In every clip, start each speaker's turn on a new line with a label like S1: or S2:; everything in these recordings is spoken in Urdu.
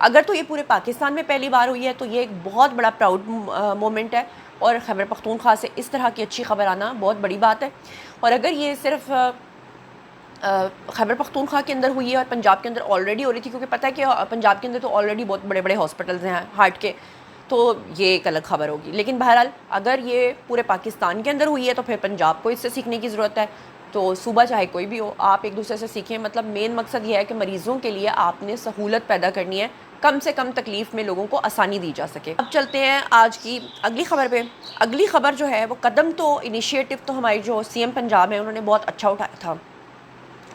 S1: اگر تو یہ پورے پاکستان میں پہلی بار ہوئی ہے تو یہ ایک بہت بڑا پراؤڈ مومنٹ ہے، اور خیبر پختونخوا سے اس طرح کی اچھی خبر آنا بہت بڑی بات ہے۔ اور اگر یہ صرف خیبر پختونخوا کے اندر ہوئی ہے اور پنجاب کے اندر آلریڈی ہو رہی تھی، کیونکہ پتہ ہے کہ پنجاب کے اندر تو آلریڈی بہت بڑے بڑے ہاسپٹلز ہیں ہارٹ کے، تو یہ ایک الگ خبر ہوگی۔ لیکن بہرحال اگر یہ پورے پاکستان کے اندر ہوئی ہے تو پھر پنجاب کو اس سے سیکھنے کی ضرورت ہے۔ تو صوبہ چاہے کوئی بھی ہو، آپ ایک دوسرے سے سیکھیں۔ مطلب مین مقصد یہ ہے کہ مریضوں کے لیے آپ نے سہولت پیدا کرنی ہے، کم سے کم تکلیف میں لوگوں کو آسانی دی جا سکے۔ اب چلتے ہیں آج کی اگلی خبر پہ۔ اگلی خبر جو ہے وہ قدم تو انیشیٹو تو ہماری جو سی ایم پنجاب ہیں انہوں نے بہت اچھا اٹھایا تھا۔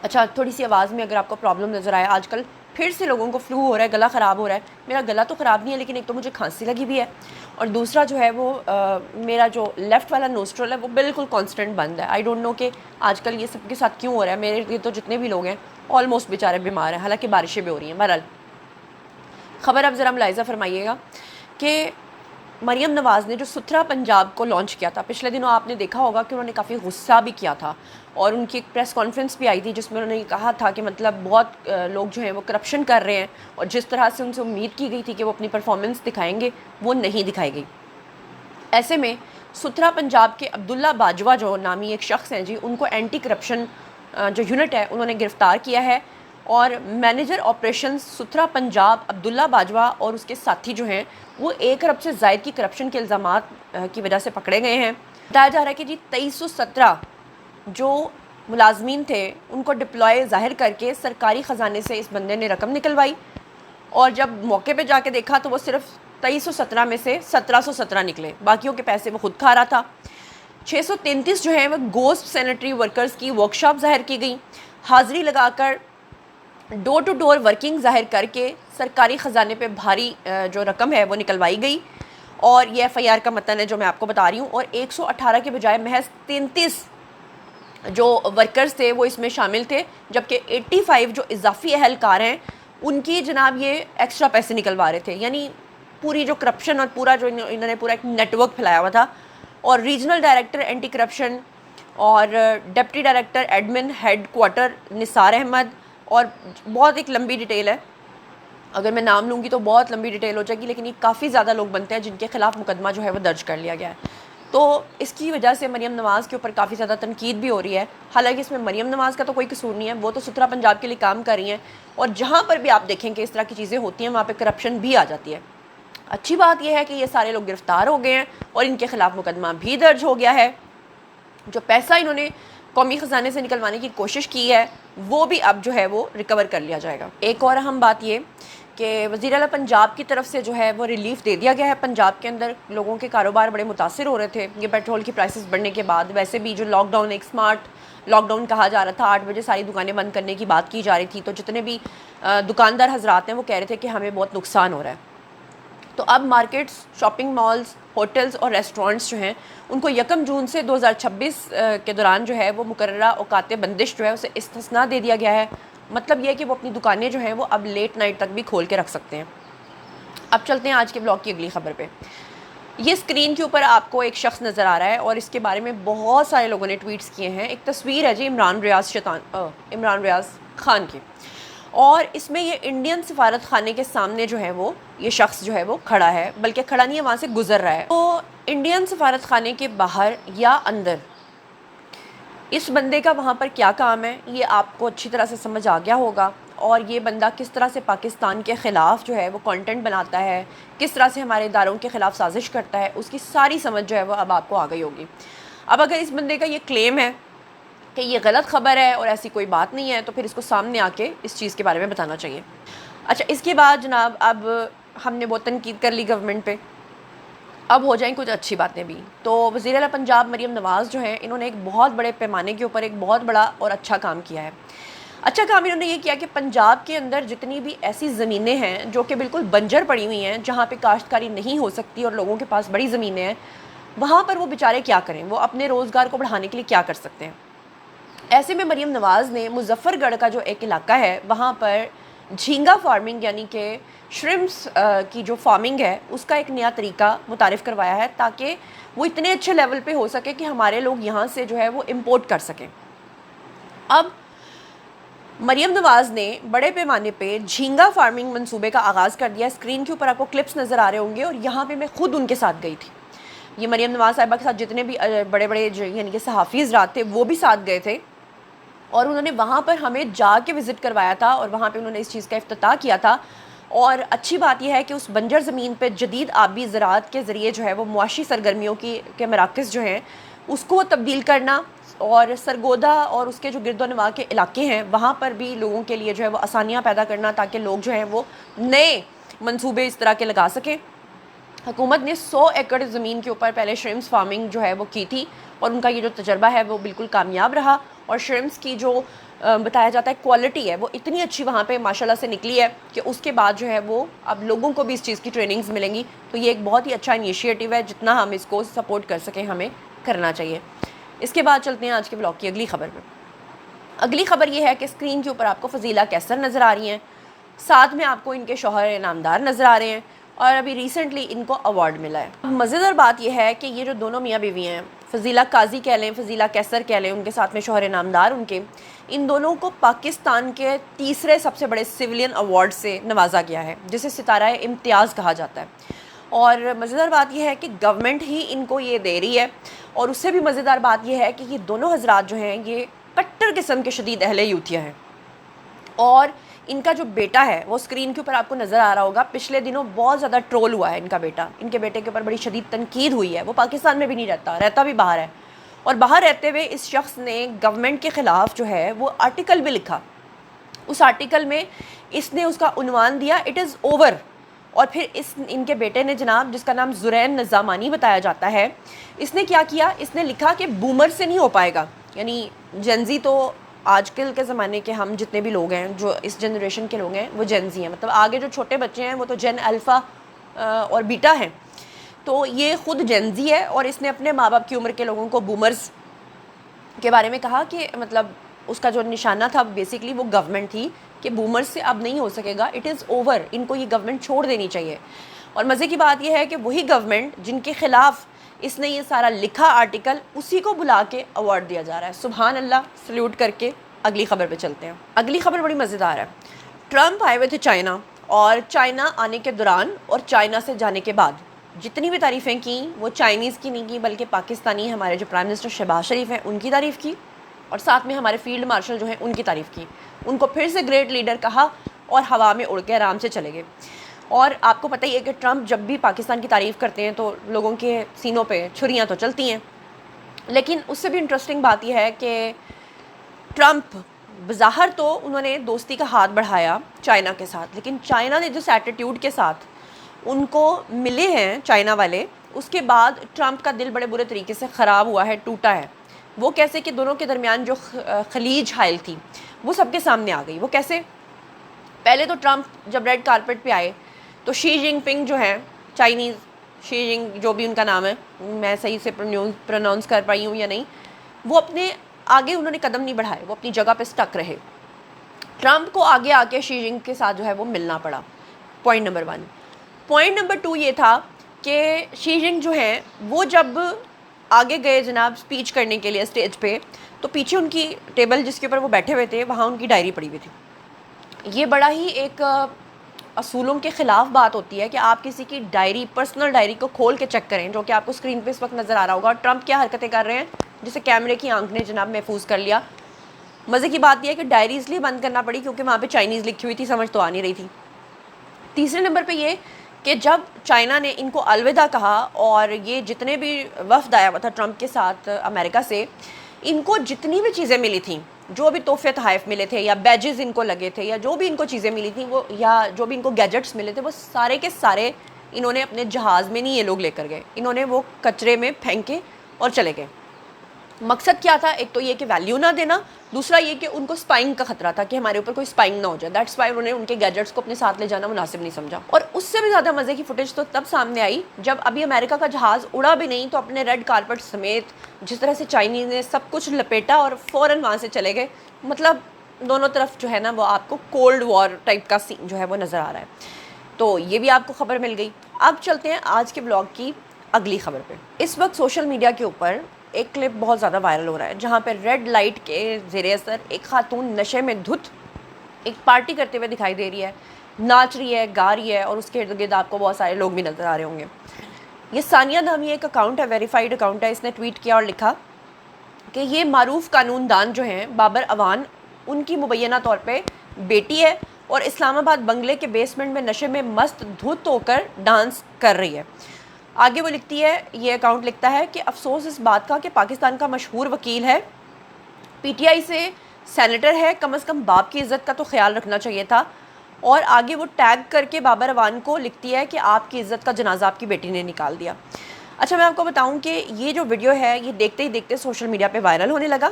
S1: اچھا، تھوڑی سی آواز میں اگر آپ کو پرابلم نظر آئے، آج کل پھر سے لوگوں کو فلو ہو رہا ہے، گلا خراب ہو رہا ہے۔ میرا گلا تو خراب نہیں ہے، لیکن ایک تو مجھے کھانسی لگی ہوئی ہے، اور دوسرا جو ہے وہ میرا جو لیفٹ والا نوسٹرل ہے وہ بالکل کانسٹنٹ بند ہے۔ آئی ڈونٹ نو کہ آج کل یہ سب کے ساتھ کیوں ہو رہا ہے۔ میرے یہ تو جتنے بھی لوگ ہیں آلموسٹ بیچارے بیمار ہیں، حالانکہ بارشیں بھی ہو رہی ہیں۔ بہرحال خبر اب ذرا ملاحظہ فرمائیے گا کہ مریم نواز نے جو ستھرا پنجاب کو لانچ کیا تھا، پچھلے دنوں آپ نے دیکھا ہوگا کہ انہوں نے کافی غصہ بھی کیا تھا، اور ان کی ایک پریس کانفرنس بھی آئی تھی جس میں انہوں نے کہا تھا کہ مطلب بہت لوگ جو ہیں وہ کرپشن کر رہے ہیں، اور جس طرح سے ان سے امید کی گئی تھی کہ وہ اپنی پرفارمنس دکھائیں گے وہ نہیں دکھائی گئی۔ ایسے میں ستھرا پنجاب کے عبداللہ باجوہ جو نامی ایک شخص ہیں جی، ان کو اینٹی کرپشن جو یونٹ ہے انہوں نے گرفتار کیا ہے، اور مینیجر آپریشن ستھرا پنجاب عبداللہ باجوہ اور اس کے ساتھی جو ہیں وہ 1 ارب سے زائد کی کرپشن کے الزامات کی وجہ سے پکڑے گئے ہیں۔ بتایا جا رہا ہے کہ جی 2317 جو ملازمین تھے ان کو ڈپلوائے ظاہر کر کے سرکاری خزانے سے اس بندے نے رقم نکلوائی، اور جب موقع پہ جا کے دیکھا تو وہ صرف 2317 میں سے 1717 نکلے، باقیوں کے پیسے وہ خود کھا رہا تھا۔ 633 جو ہیں وہ گوسٹ سینیٹری ورکرز کی ورکشاپ ظاہر کی گئی، حاضری لگا کر ڈور ٹو ڈور ورکنگ ظاہر کر کے سرکاری خزانے پہ بھاری جو رقم ہے وہ نکلوائی گئی، اور یہ ایف آئی آر کا متن ہے جو میں آپ کو بتا رہی ہوں۔ اور 118 کے بجائے محض 33 جو ورکرز تھے وہ اس میں شامل تھے، جبکہ 85 جو اضافی اہلکار ہیں ان کی جناب یہ ایکسٹرا پیسے نکلوا رہے تھے۔ یعنی پوری جو کرپشن اور پورا جو انہوں نے پورا ایک نیٹ ورک پھیلایا ہوا تھا۔ اور ریجنل ڈائریکٹر اینٹی کرپشن اور deputy director admin headquarter Nisar Ahmed, اور بہت ایک لمبی ڈیٹیل ہے، اگر میں نام لوں گی تو بہت لمبی ڈیٹیل ہو جائے گی، لیکن یہ کافی زیادہ لوگ بنتے ہیں جن کے خلاف مقدمہ جو ہے وہ درج کر لیا گیا ہے۔ تو اس کی وجہ سے مریم نواز کے اوپر کافی زیادہ تنقید بھی ہو رہی ہے، حالانکہ اس میں مریم نواز کا تو کوئی قصور نہیں ہے، وہ تو ستھرا پنجاب کے لیے کام کر رہی ہیں، اور جہاں پر بھی آپ دیکھیں کہ اس طرح کی چیزیں ہوتی ہیں وہاں پہ کرپشن بھی آ جاتی ہے۔ اچھی بات یہ ہے کہ یہ سارے لوگ گرفتار ہو گئے ہیں اور ان کے خلاف مقدمہ بھی درج ہو گیا ہے۔ جو پیسہ انہوں نے قومی خزانے سے نکلوانے کی کوشش کی ہے وہ بھی اب جو ہے وہ ریکور کر لیا جائے گا۔ ایک اور اہم بات یہ کہ وزیر اعلیٰ پنجاب کی طرف سے جو ہے وہ ریلیف دے دیا گیا ہے۔ پنجاب کے اندر لوگوں کے کاروبار بڑے متاثر ہو رہے تھے یہ پیٹرول کی پرائسز بڑھنے کے بعد۔ ویسے بھی جو لاک ڈاؤن ایک سمارٹ لاک ڈاؤن کہا جا رہا تھا، 8 بجے ساری دکانیں بند کرنے کی بات کی جا رہی تھی، تو جتنے بھی دکاندار حضرات ہیں وہ کہہ رہے تھے کہ ہمیں بہت نقصان ہو رہا ہے۔ تو اب مارکیٹس، شاپنگ مالز، ہوٹلز اور ریسٹورنٹس جو ہیں ان کو 1 جون سے 2026 کے دوران جو ہے وہ مقررہ اوقات بندش جو ہے اسے استثناء دے دیا گیا ہے۔ مطلب یہ ہے کہ وہ اپنی دکانیں جو ہیں وہ اب لیٹ نائٹ تک بھی کھول کے رکھ سکتے ہیں۔ اب چلتے ہیں آج کے بلاگ کی اگلی خبر پہ۔ یہ اسکرین کے اوپر آپ کو ایک شخص نظر آ رہا ہے اور اس کے بارے میں بہت سارے لوگوں نے ٹویٹس کیے ہیں۔ ایک تصویر ہے جی عمران ریاض خان کی، اور اس میں یہ انڈین سفارت خانے کے سامنے جو ہے وہ یہ شخص جو ہے وہ کھڑا ہے، بلکہ کھڑا نہیں ہے، وہاں سے گزر رہا ہے۔ تو انڈین سفارت خانے کے باہر یا اندر اس بندے کا وہاں پر کیا کام ہے یہ آپ کو اچھی طرح سے سمجھ آ گیا ہوگا، اور یہ بندہ کس طرح سے پاکستان کے خلاف جو ہے وہ کنٹینٹ بناتا ہے، کس طرح سے ہمارے اداروں کے خلاف سازش کرتا ہے، اس کی ساری سمجھ جو ہے وہ اب آپ کو آ گئی ہوگی۔ اب اگر اس بندے کا یہ کلیم ہے کہ یہ غلط خبر ہے اور ایسی کوئی بات نہیں ہے تو پھر اس کو سامنے آ کے اس چیز کے بارے میں بتانا چاہیے۔ اچھا، اس کے بعد جناب اب ہم نے بہت تنقید کر لی گورنمنٹ پہ، اب ہو جائیں کچھ اچھی باتیں بھی۔ تو وزیر اعلیٰ پنجاب مریم نواز جو ہیں انہوں نے ایک بہت بڑے پیمانے کے اوپر ایک بہت بڑا اور اچھا کام کیا ہے۔ اچھا کام انہوں نے یہ کیا کہ پنجاب کے اندر جتنی بھی ایسی زمینیں ہیں جو کہ بالکل بنجر پڑی ہوئی ہیں، جہاں پہ کاشتکاری نہیں ہو سکتی اور لوگوں کے پاس بڑی زمینیں ہیں، وہاں پر وہ بیچارے کیا کریں، وہ اپنے روزگار کو بڑھانے کے لیے کیا کر سکتے ہیں۔ ایسے میں مریم نواز نے مظفر گڑھ کا جو ایک علاقہ ہے وہاں پر جھینگا فارمنگ یعنی کہ شرمس کی جو فارمنگ ہے اس کا ایک نیا طریقہ متعارف کروایا ہے، تاکہ وہ اتنے اچھے لیول پہ ہو سکے کہ ہمارے لوگ یہاں سے جو ہے وہ امپورٹ کر سکیں۔ اب مریم نواز نے بڑے پیمانے پہ جھینگا فارمنگ منصوبے کا آغاز کر دیا. اسکرین کے اوپر آپ کو کلپس نظر آ رہے ہوں گے اور یہاں پہ میں خود ان کے ساتھ گئی تھی. یہ مریم نواز صاحبہ کے ساتھ جتنے بھی بڑے بڑے یعنی کہ صحافی حضرات تھے وہ بھی ساتھ گئے تھے اور انہوں نے وہاں پر ہمیں جا کے وزٹ کروایا تھا اور وہاں پہ انہوں نے اس چیز کا افتتاح کیا تھا. اور اچھی بات یہ ہے کہ اس بنجر زمین پہ جدید آبی زراعت کے ذریعے جو ہے وہ معاشی سرگرمیوں کے مراکز جو ہیں اس کو تبدیل کرنا اور سرگودا اور اس کے جو گرد و نواح کے علاقے ہیں وہاں پر بھی لوگوں کے لیے جو ہے وہ آسانیاں پیدا کرنا تاکہ لوگ جو ہیں وہ نئے منصوبے اس طرح کے لگا سکیں. حکومت نے 100 ایکڑ زمین کے اوپر پہلے شرمس فارمنگ جو ہے وہ کی تھی اور ان کا یہ جو تجربہ ہے وہ بالکل کامیاب رہا اور شرمس کی جو بتایا جاتا ہے کوالٹی ہے وہ اتنی اچھی وہاں پہ ماشاءاللہ سے نکلی ہے کہ اس کے بعد جو ہے وہ اب لوگوں کو بھی اس چیز کی ٹریننگز ملیں گی. تو یہ ایک بہت ہی اچھا انیشیٹو ہے, جتنا ہم اس کو سپورٹ کر سکیں ہمیں کرنا چاہیے. اس کے بعد چلتے ہیں آج کے بلاگ کی اگلی خبر پہ. اگلی خبر یہ ہے کہ اسکرین کے اوپر آپ کو فضیلہ کیسر نظر آ رہی ہیں, ساتھ میں آپ کو ان کے شوہر انعامدار نظر آ رہے ہیں اور ابھی ریسنٹلی ان کو ایوارڈ ملا ہے. مزیدار بات یہ ہے کہ یہ جو دونوں میاں بیوی ہیں, فضیلہ قاضی کہہ لیں, فضیلہ کیسر کہہ لیں, ان کے ساتھ میں شوہر انعامدار ان دونوں کو پاکستان کے تیسرے سب سے بڑے سویلین ایوارڈ سے نوازا گیا ہے جسے ستارہ امتیاز کہا جاتا ہے. اور مزیدار بات یہ ہے کہ گورنمنٹ ہی ان کو یہ دے رہی ہے اور اس سے بھی مزیدار بات یہ ہے کہ یہ دونوں حضرات جو ہیں یہ کٹر قسم کے شدید اہل یوتھیا ہیں. اور ان کا جو بیٹا ہے وہ اسکرین کے اوپر آپ کو نظر آ رہا ہوگا, پچھلے دنوں بہت زیادہ ٹرول ہوا ہے ان کا بیٹا. ان کے بیٹے کے اوپر بڑی شدید تنقید ہوئی ہے. وہ پاکستان میں بھی نہیں رہتا بھی باہر ہے اور باہر رہتے ہوئے اس شخص نے گورنمنٹ کے خلاف جو ہے وہ آرٹیکل بھی لکھا. اس آرٹیکل میں اس نے اس کا عنوان دیا اٹ از اوور. اور پھر ان کے بیٹے نے جناب, جس کا نام زرین نظامانی بتایا جاتا ہے, اس نے کیا کیا, اس نے لکھا کہ بومر سے نہیں ہو پائے گا. یعنی جنزی تو آج کل کے زمانے کے ہم جتنے بھی لوگ ہیں جو اس جنریشن کے لوگ ہیں وہ جنزی ہیں, مطلب آگے جو چھوٹے بچے ہیں وہ تو جن الفا اور بیٹا ہیں. تو یہ خود جنزی ہے اور اس نے اپنے ماں باپ کی عمر کے لوگوں کو بومرز کے بارے میں کہا کہ مطلب اس کا جو نشانہ تھا بیسیکلی وہ گورنمنٹ تھی کہ بومرز سے اب نہیں ہو سکے گا, اٹ از اوور, ان کو یہ گورنمنٹ چھوڑ دینی چاہیے. اور مزے کی بات یہ ہے کہ وہی گورنمنٹ جن کے خلاف اس نے یہ سارا لکھا آرٹیکل, اسی کو بلا کے ایوارڈ دیا جا رہا ہے. سبحان اللہ, سلیوٹ کر کے اگلی خبر پہ چلتے ہیں. اگلی خبر بڑی مزیدار ہے. ٹرمپ آئے ہوئے تھے چائنا, اور چائنا آنے کے دوران اور چائنا سے جانے کے بعد جتنی بھی تعریفیں کیں وہ چائنیز کی نہیں کی بلکہ پاکستانی ہمارے جو پرائم منسٹر شہباز شریف ہیں ان کی تعریف کی اور ساتھ میں ہمارے فیلڈ مارشل جو ہیں ان کی تعریف کی. ان کو پھر سے گریٹ لیڈر کہا اور ہوا میں اڑ کے آرام سے چلے گئے. اور آپ کو پتہ ہی ہے کہ ٹرمپ جب بھی پاکستان کی تعریف کرتے ہیں تو لوگوں کے سینوں پہ چھریاں تو چلتی ہیں. لیکن اس سے بھی انٹرسٹنگ بات یہ ہے کہ ٹرمپ بظاہر تو انہوں نے دوستی کا ہاتھ بڑھایا چائنا کے ساتھ, لیکن چائنا نے جس ایٹیٹیوڈ کے ساتھ ان کو ملے ہیں چائنا والے, اس کے بعد ٹرمپ کا دل بڑے برے طریقے سے خراب ہوا ہے, ٹوٹا ہے. وہ کیسے کہ دونوں کے درمیان جو خلیج حائل تھی وہ سب کے سامنے آ گئی. وہ کیسے, پہلے تو ٹرمپ جب ریڈ کارپٹ پہ آئے تو شی جنگ پنگ جو ہیں چائنیز, شی جنگ جو بھی ان کا نام ہے, میں صحیح سے پروناؤنس کر پائی ہوں یا نہیں, وہ اپنے آگے انہوں نے قدم نہیں بڑھائے, وہ اپنی جگہ پہ سٹک رہے. ٹرمپ کو آگے آ کے شی جنگ کے ساتھ جو ہے وہ ملنا پڑا. Point number 1. پوائنٹ نمبر 2 یہ تھا کہ شی جنگ جو ہیں وہ جب آگے گئے جناب اسپیچ کرنے کے لیے اسٹیج پہ, تو پیچھے ان کی ٹیبل جس کے اوپر وہ بیٹھے ہوئے تھے وہاں ان کی ڈائری پڑی ہوئی تھی. یہ بڑا ہی ایک اصولوں کے خلاف بات ہوتی ہے کہ آپ کسی کی ڈائری, پرسنل ڈائری کو کھول کے چیک کریں, جو کہ آپ کو اسکرین پہ اس وقت نظر آ رہا ہوگا. اور ٹرمپ کیا حرکتیں کر رہے ہیں جسے کیمرے کی آنکھ نے جناب محفوظ کر لیا. مزے کی بات یہ ہے کہ ڈائری اس لیے بند کرنا پڑی کیونکہ وہاں پہ چائنیز لکھی ہوئی تھی, سمجھ تو آ نہیں رہی تھی. تیسرے نمبر پہ یہ کہ جب چائنا نے ان کو الوداع کہا اور یہ جتنے بھی وفد آیا ہوا تھا ٹرمپ کے ساتھ امریکہ سے, ان کو جتنی بھی چیزیں ملی تھیں, جو بھی تحفے تحائف ملے تھے یا بیجز ان کو لگے تھے یا جو بھی ان کو چیزیں ملی تھیں وہ, یا جو بھی ان کو گیجٹس ملے تھے, وہ سارے کے سارے انہوں نے اپنے جہاز میں نہیں یہ لوگ لے کر گئے, انہوں نے وہ کچرے میں پھینکے اور چلے گئے. مقصد کیا تھا, ایک تو یہ کہ ویلیو نہ دینا, دوسرا یہ کہ ان کو اسپائنگ کا خطرہ تھا کہ ہمارے اوپر کوئی اسپائنگ نہ ہو جائے. دیٹس وائی انہوں نے ان کے گیجٹس کو اپنے ساتھ لے جانا مناسب نہیں سمجھا. اور اس سے بھی زیادہ مزے کی فوٹیج تو تب سامنے آئی جب ابھی امریکہ کا جہاز اڑا بھی نہیں تو اپنے ریڈ کارپٹ سمیت جس طرح سے چائنیز نے سب کچھ لپیٹا اور فوراً وہاں سے چلے گئے. مطلب دونوں طرف جو ہے نا وہ آپ کو کولڈ وار ٹائپ کا سین جو ہے وہ نظر آ رہا ہے. تو یہ بھی آپ کو خبر مل گئی. اب چلتے ہیں آج کے بلاگ کی اگلی خبر پہ. اس وقت سوشل میڈیا کے اوپر ایک کلپ بہت زیادہ وائرل ہو رہا ہے جہاں پہ ریڈ لائٹ کے زیر اثر ایک خاتون نشے میں دھت ایک پارٹی کرتے ہوئے دکھائی دے رہی ہے، ناچ رہی ہے، گا رہی ہے، اور اس کے ارد گرد آپ کو بہت سارے لوگ بھی نظر آ رہے ہوں گے۔ یہ ثانیہ نامی ایک اکاؤنٹ ہے، ویریفائڈ اکاؤنٹ ہے، اس نے ٹویٹ کیا اور لکھا کہ یہ معروف قانون دان جو ہیں بابر اوان، ان کی مبینہ طور پہ بیٹی ہے اور اسلام آباد بنگلے کے بیسمنٹ میں نشے میں مست دھت ہو کر ڈانس کر رہی ہے۔ آگے وہ لکھتی ہے، یہ اکاؤنٹ لکھتا ہے کہ افسوس اس بات کا کہ پاکستان کا مشہور وکیل ہے، پی ٹی آئی سے سینیٹر ہے، کم از کم باپ کی عزت کا تو خیال رکھنا چاہیے تھا۔ اور آگے وہ ٹیگ کر کے بابر اوان کو لکھتی ہے کہ آپ کی عزت کا جنازہ آپ کی بیٹی نے نکال دیا۔ اچھا، میں آپ کو بتاؤں کہ یہ جو ویڈیو ہے یہ دیکھتے ہی دیکھتے سوشل میڈیا پہ وائرل ہونے لگا،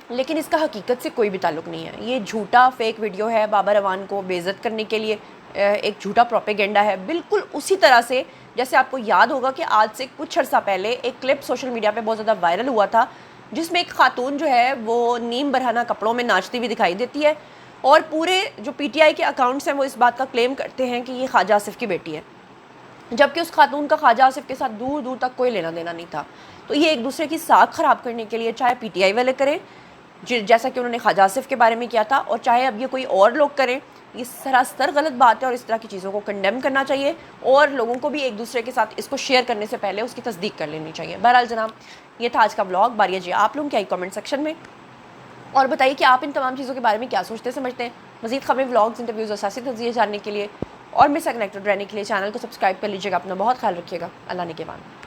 S1: لیکن اس کا حقیقت سے کوئی بھی تعلق نہیں ہے۔ یہ جھوٹا فیک ویڈیو ہے، بابر اوان کو بے عزت کرنے کے لیے ایک جھوٹا پروپیگنڈا ہے، بالکل اسی طرح سے جیسے آپ کو یاد ہوگا کہ آج سے کچھ عرصہ پہلے ایک کلپ سوشل میڈیا پہ بہت زیادہ وائرل ہوا تھا، جس میں ایک خاتون جو ہے وہ نیم برہنہ کپڑوں میں ناچتی ہوئی دکھائی دیتی ہے، اور پورے جو پی ٹی آئی کے اکاؤنٹس ہیں وہ اس بات کا کلیم کرتے ہیں کہ یہ خواجہ آصف کی بیٹی ہے، جبکہ اس خاتون کا خواجہ آصف کے ساتھ دور دور تک کوئی لینا دینا نہیں تھا۔ تو یہ ایک دوسرے کی ساکھ خراب کرنے کے لیے چاہے پی ٹی آئی والے کریں جیسا کہ انہوں نے خواجہ آصف کے بارے میں کیا تھا، اور چاہے اب یہ کوئی اور لوگ کریں، یہ سراسر غلط بات ہے اور اس طرح کی چیزوں کو کنڈیم کرنا چاہیے، اور لوگوں کو بھی ایک دوسرے کے ساتھ اس کو شیئر کرنے سے پہلے اس کی تصدیق کر لینی چاہیے۔ بہرحال جناب، یہ تھا آج کا ولاگ۔ باری جی آپ لوگ کیا آئی کامنٹ سیکشن میں، اور بتائیے کہ آپ ان تمام چیزوں کے بارے میں کیا سوچتے سمجھتے ہیں۔ مزید خبریں، ولاگز، انٹرویوز اور سیاسی تجزیے جاننے کے لیے اور میں سے کنیکٹڈ رہنے کے لیے چینل کو سبسکرائب کر لیجیے گا۔ اپنا بہت خیال رکھیے گا۔ اللہ نگہبان۔